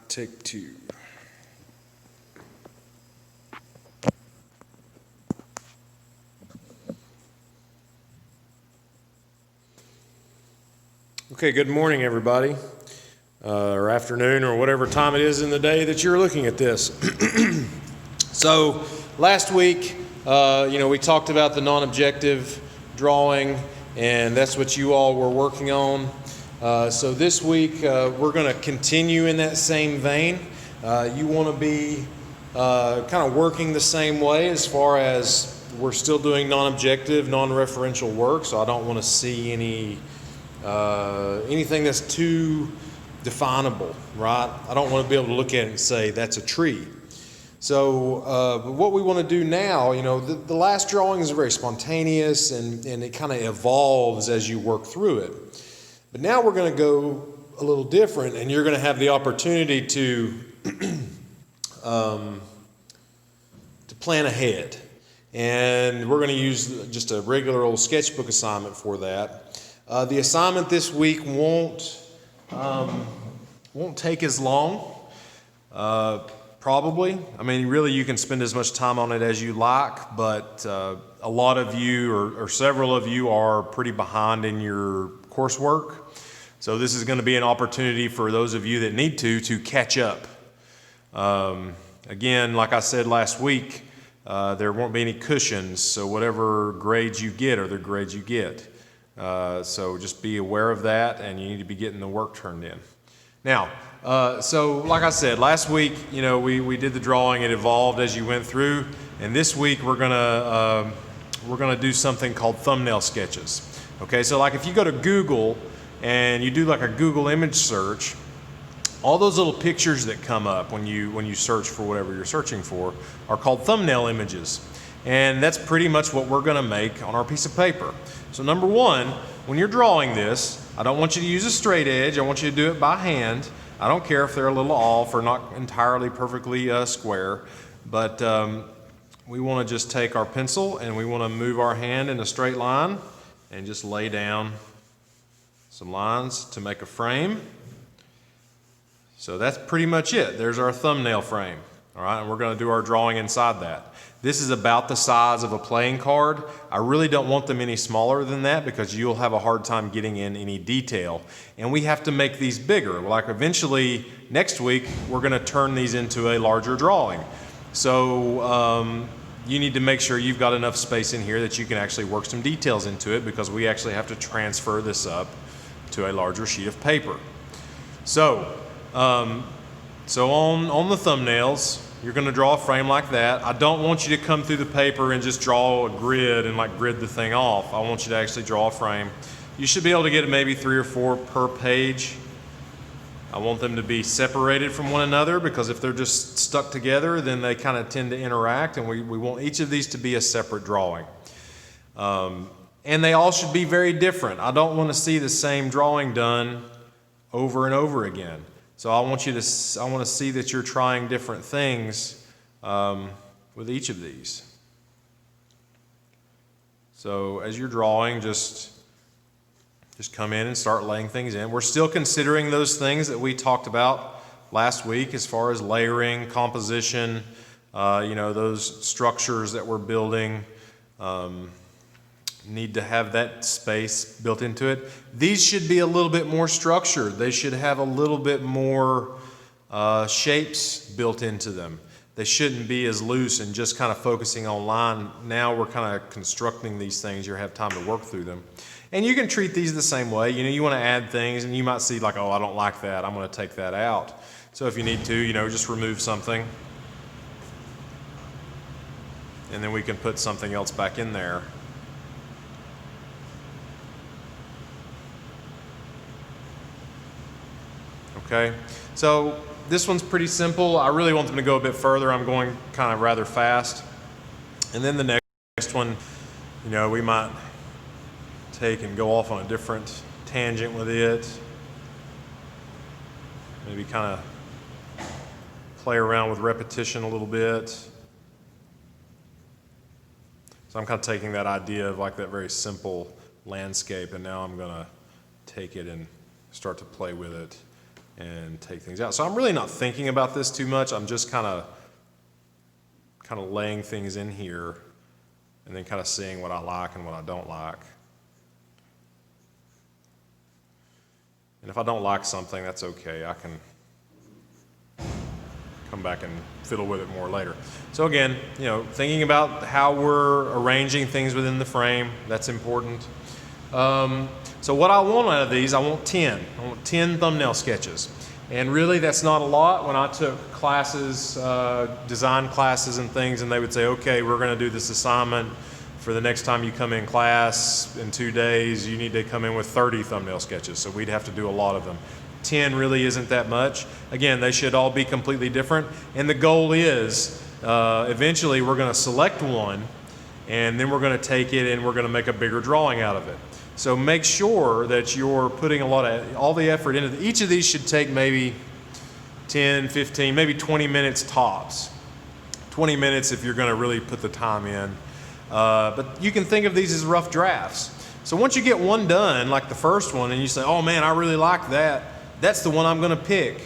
take two. Okay, good morning, everybody, or afternoon, or whatever time it is in the day that you're looking at this. So, last week, we talked about the non-objective drawing, and that's what you all were working on. So this week, we're going to continue in that same vein. You want to be kind of working the same way as far as we're still doing non-objective, non-referential work, so I don't want to see anything that's too definable, right? I don't want to be able to look at it and say that's a tree. So what we want to do now, the last drawing is very spontaneous and it kind of evolves as you work through it. But now we're going to go a little different, and you're going to have the opportunity to plan ahead. And we're going to use just a regular old sketchbook assignment for that. The assignment this week won't take as long, probably. I mean, really, you can spend as much time on it as you like, but a lot of you, or several of you, are pretty behind in your coursework. So this is going to be an opportunity for those of you that need to catch up. Again, like I said last week, there won't be any cushions, so whatever grades you get are the grades you get. So just be aware of that, and you need to be getting the work turned in. Now, so like I said, last week, we did the drawing. It evolved as you went through, and this week we're gonna do something called thumbnail sketches. Okay, so like if you go to Google and you do like a Google image search, all those little pictures that come up when you search for whatever you're searching for are called thumbnail images. And that's pretty much what we're going to make on our piece of paper. So number one, when you're drawing this, I don't want you to use a straight edge. I want you to do it by hand. I don't care if they're a little off or not entirely perfectly square, but we want to just take our pencil and we want to move our hand in a straight line and just lay down some lines to make a frame. So that's pretty much it. There's our thumbnail frame. All right, and we're going to do our drawing inside that. This is about the size of a playing card. I really don't want them any smaller than that because you'll have a hard time getting in any detail. And we have to make these bigger. Like eventually, next week, we're going to turn these into a larger drawing. So you need to make sure you've got enough space in here that you can actually work some details into it, because we actually have to transfer this up to a larger sheet of paper. So on the thumbnails, you're going to draw a frame like that. I don't want you to come through the paper and just draw a grid and grid the thing off. I want you to actually draw a frame. You should be able to get maybe 3 or 4 per page. I want them to be separated from one another, because if they're just stuck together, then they kind of tend to interact, and we want each of these to be a separate drawing. And they all should be very different. I don't want to see the same drawing done over and over again. So I want to see that you're trying different things with each of these. So as you're drawing, just come in and start laying things in. We're still considering those things that we talked about last week as far as layering, composition, those structures that we're building. Need to have that space built into it. These should be a little bit more structured. They should have a little bit more shapes built into them. They shouldn't be as loose and just kind of focusing on line. Now we're kind of constructing these things. You have time to work through them. And you can treat these the same way. You want to add things, and you might see oh, I don't like that. I'm going to take that out. So if you need to, just remove something. And then we can put something else back in there. Okay, so this one's pretty simple. I really want them to go a bit further. I'm going kind of rather fast. And then the next one, we might take and go off on a different tangent with it. Maybe kind of play around with repetition a little bit. So I'm kind of taking that idea of that very simple landscape, and now I'm going to take it and start to play with it and take things out. So I'm really not thinking about this too much. I'm just kind of laying things in here and then kind of seeing what I like and what I don't like. And if I don't like something, that's okay. I can come back and fiddle with it more later. So again, thinking about how we're arranging things within the frame, that's important. So what I want out of these, I want 10. I want 10 thumbnail sketches. And really that's not a lot. When I took classes, design classes and things, and they would say, okay, we're going to do this assignment for the next time you come in class in 2 days, you need to come in with 30 thumbnail sketches. So we'd have to do a lot of them. 10 really isn't that much. Again, they should all be completely different. And the goal is, eventually we're going to select one, and then we're going to take it and we're going to make a bigger drawing out of it. So make sure that you're putting all the effort into it. Each of these should take maybe 10, 15, maybe 20 minutes tops. 20 minutes if you're going to really put the time in. But you can think of these as rough drafts. So once you get one done, like the first one, and you say, oh man, I really like that, that's the one I'm going to pick.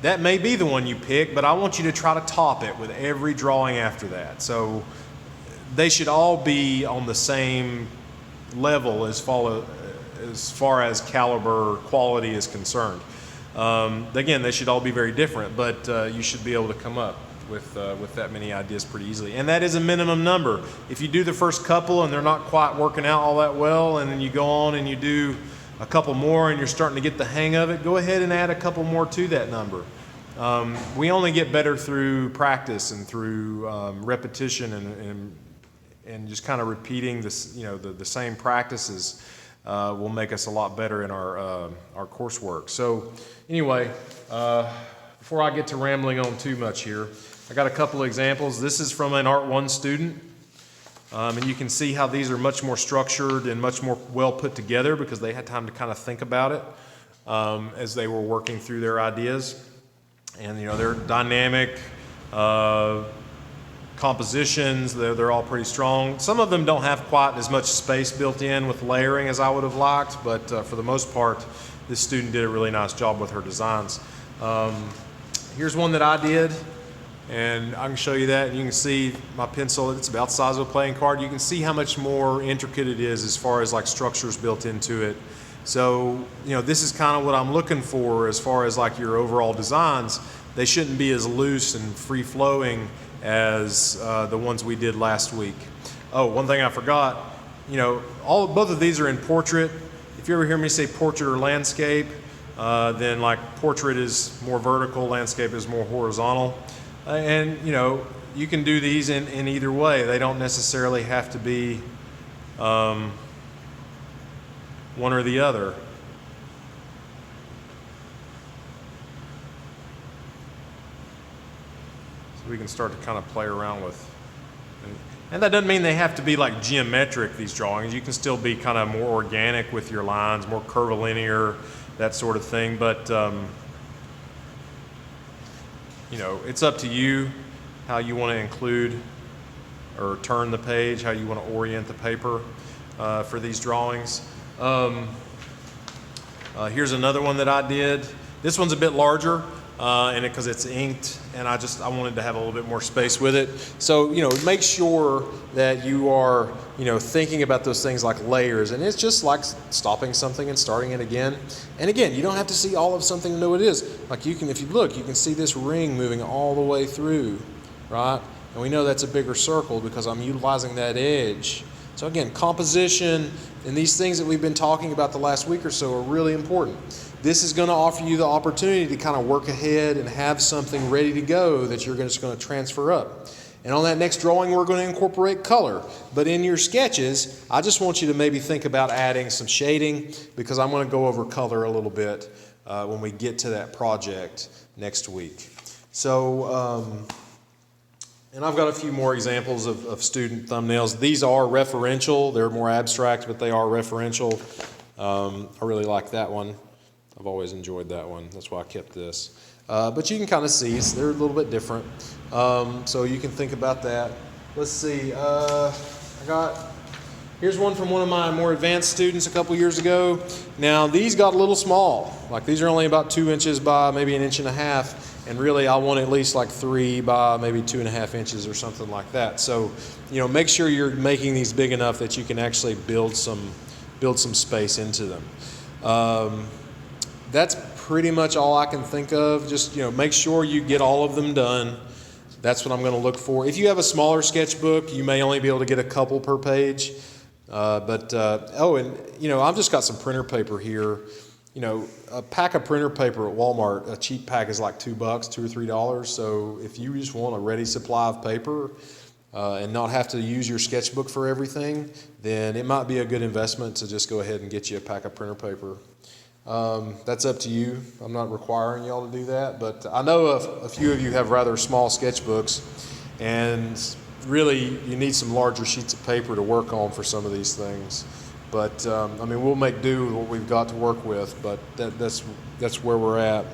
That may be the one you pick, but I want you to try to top it with every drawing after that. So they should all be on the same level as far as caliber quality is concerned. Again, they should all be very different, but you should be able to come up with that many ideas pretty easily. And that is a minimum number. If you do the first couple and they're not quite working out all that well, and then you go on and you do a couple more and you're starting to get the hang of it, go ahead and add a couple more to that number. We only get better through practice and through repetition and just kind of repeating this, the same practices will make us a lot better in our coursework. So anyway, before I get to rambling on too much here, I got a couple of examples. This is from an Art 1 student. And you can see how these are much more structured and much more well put together because they had time to kind of think about it as they were working through their ideas. And they're dynamic compositions. They're all pretty strong. Some of them don't have quite as much space built in with layering as I would have liked, but for the most part, this student did a really nice job with her designs. Here's one that I did. And I can show you that, and you can see my pencil, it's about the size of a playing card. You can see how much more intricate it is as far as like structures built into it. So, this is kind of what I'm looking for as far as like your overall designs. They shouldn't be as loose and free-flowing as the ones we did last week. Oh, one thing I forgot, both of these are in portrait. If you ever hear me say portrait or landscape, then like portrait is more vertical, landscape is more horizontal. And you can do these in either way. They don't necessarily have to be one or the other. So we can start to kind of play around with. And that doesn't mean they have to be like geometric, these drawings. You can still be kind of more organic with your lines, more curvilinear, that sort of thing. But it's up to you how you want to include or turn the page, how you want to orient the paper for these drawings. Here's another one that I did. This one's a bit larger because it's inked, and I wanted to have a little bit more space with it. So, make sure that you are, thinking about those things like layers, and it's just like stopping something and starting it again. And again, you don't have to see all of something to know what it is. Like if you look, you can see this ring moving all the way through, right? And we know that's a bigger circle because I'm utilizing that edge. So again, composition and these things that we've been talking about the last week or so are really important. This is going to offer you the opportunity to kind of work ahead and have something ready to go that you're just going to transfer up. And on that next drawing, we're going to incorporate color. But in your sketches, I just want you to maybe think about adding some shading because I'm going to go over color a little bit when we get to that project next week. So, and I've got a few more examples of student thumbnails. These are referential. They're more abstract, but they are referential. I really like that one. I've always enjoyed that one. That's why I kept this. But you can kind of see they're a little bit different. So you can think about that. Let's see. I got Here's one from one of my more advanced students a couple years ago. Now these got a little small. Like these are only about 2 inches by maybe 1.5 inches, and really I want at least like 3 by maybe 2.5 inches or something like that. So, make sure you're making these big enough that you can actually build some space into them. That's pretty much all I can think of. Just make sure you get all of them done. That's what I'm going to look for. If you have a smaller sketchbook, you may only be able to get a couple per page. I've just got some printer paper here. A pack of printer paper at Walmart, a cheap pack is like $2, $2 or $3. So if you just want a ready supply of paper and not have to use your sketchbook for everything, then it might be a good investment to just go ahead and get you a pack of printer paper. That's up to you. I'm not requiring y'all to do that, but I know a few of you have rather small sketchbooks, and really you need some larger sheets of paper to work on for some of these things. But we'll make do with what we've got to work with, but that's where we're at.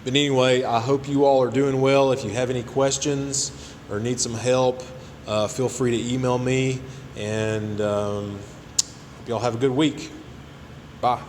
But anyway, I hope you all are doing well. If you have any questions or need some help, feel free to email me, and hope y'all have a good week. Bye.